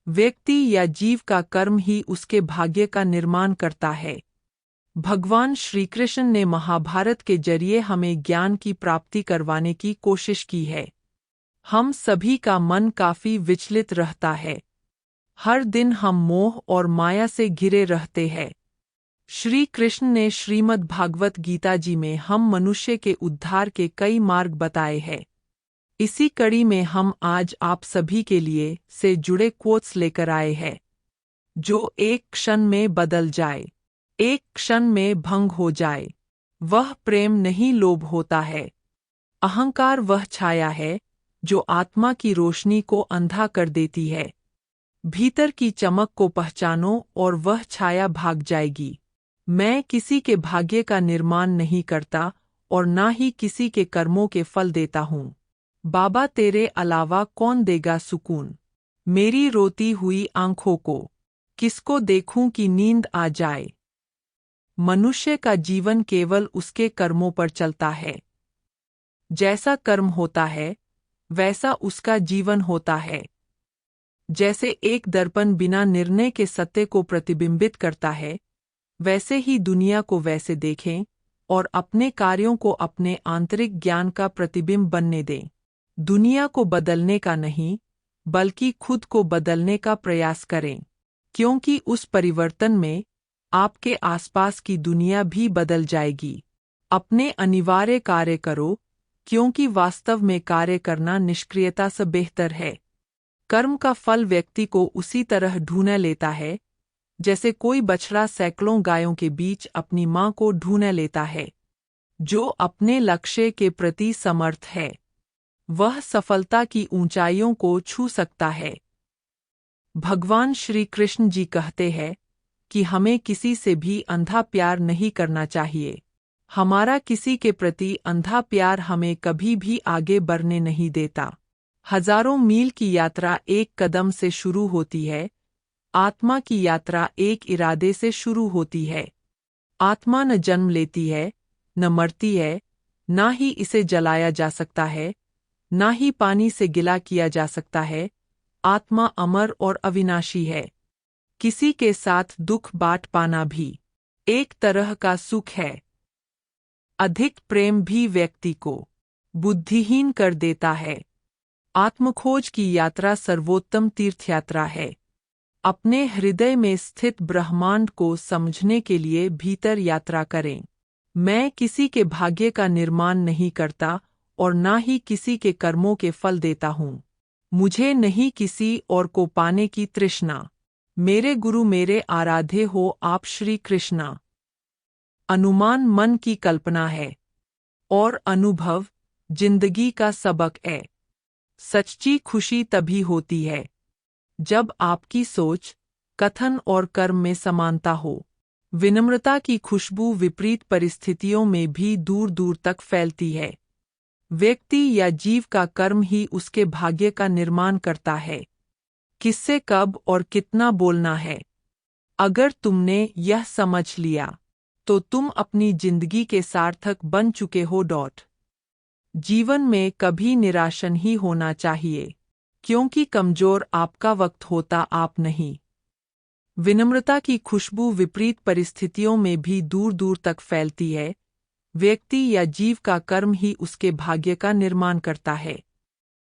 व्यक्ति या जीव का कर्म ही उसके भाग्य का निर्माण करता है। भगवान श्री कृष्ण ने महाभारत के जरिए हमें ज्ञान की प्राप्ति करवाने की कोशिश की है। हम सभी का मन काफी विचलित रहता है। हर दिन हम मोह और माया से घिरे रहते हैं। श्री कृष्ण ने श्रीमद् भागवत गीता जी में हम मनुष्य के उद्धार के कई मार्ग बताए हैं। इसी कड़ी में हम आज आप सभी के लिए से जुड़े कोट्स लेकर आए हैं। जो एक क्षण में बदल जाए, एक क्षण में भंग हो जाए, वह प्रेम नहीं, लोभ होता है। अहंकार वह छाया है जो आत्मा की रोशनी को अंधा कर देती है। भीतर की चमक को पहचानो और वह छाया भाग जाएगी। मैं किसी के भाग्य का निर्माण नहीं करता और ना ही किसी के कर्मों के फल देता हूँ। बाबा, तेरे अलावा कौन देगा सुकून मेरी रोती हुई आंखों को? किसको देखूं कि नींद आ जाए? मनुष्य का जीवन केवल उसके कर्मों पर चलता है। जैसा कर्म होता है वैसा उसका जीवन होता है। जैसे एक दर्पण बिना निर्णय के सत्य को प्रतिबिंबित करता है, वैसे ही दुनिया को वैसे देखें और अपने कार्यों को अपने आंतरिक ज्ञान का प्रतिबिंब बनने दें। दुनिया को बदलने का नहीं, बल्कि खुद को बदलने का प्रयास करें, क्योंकि उस परिवर्तन में आपके आसपास की दुनिया भी बदल जाएगी। अपने अनिवार्य कार्य करो, क्योंकि वास्तव में कार्य करना निष्क्रियता से बेहतर है। कर्म का फल व्यक्ति को उसी तरह ढूंढ लेता है जैसे कोई बछड़ा सैकड़ों गायों के बीच अपनी मां को ढूंढ लेता है। जो अपने लक्ष्य के प्रति समर्थ है, वह सफलता की ऊंचाइयों को छू सकता है। भगवान श्री कृष्ण जी कहते हैं कि हमें किसी से भी अंधा प्यार नहीं करना चाहिए। हमारा किसी के प्रति अंधा प्यार हमें कभी भी आगे बढ़ने नहीं देता। हजारों मील की यात्रा एक कदम से शुरू होती है। आत्मा की यात्रा एक इरादे से शुरू होती है। आत्मा न जन्म लेती है, न मरती है, ना ही इसे जलाया जा सकता है, ना ही पानी से गिला किया जा सकता है। आत्मा अमर और अविनाशी है। किसी के साथ दुख बांट पाना भी एक तरह का सुख है। अधिक प्रेम भी व्यक्ति को बुद्धिहीन कर देता है। आत्मखोज की यात्रा सर्वोत्तम तीर्थयात्रा है। अपने हृदय में स्थित ब्रह्मांड को समझने के लिए भीतर यात्रा करें। मैं किसी के भाग्य का निर्माण नहीं करता और ना ही किसी के कर्मों के फल देता हूँ। मुझे नहीं किसी और को पाने की तृष्णा। मेरे गुरु मेरे आराध्य हो आप श्री कृष्णा। अनुमान मन की कल्पना है और अनुभव जिंदगी का सबक है। सच्ची खुशी तभी होती है जब आपकी सोच, कथन और कर्म में समानता हो। विनम्रता की खुशबू विपरीत परिस्थितियों में भी दूर दूर तक फैलती है। व्यक्ति या जीव का कर्म ही उसके भाग्य का निर्माण करता है। किससे कब और कितना बोलना है, अगर तुमने यह समझ लिया तो तुम अपनी जिंदगी के सार्थक बन चुके हो। जीवन में कभी निराश नहीं होना चाहिए, क्योंकि कमजोर आपका वक्त होता आप नहीं। विनम्रता की खुशबू विपरीत परिस्थितियों में भी दूर दूर तक फैलती है। व्यक्ति या जीव का कर्म ही उसके भाग्य का निर्माण करता है।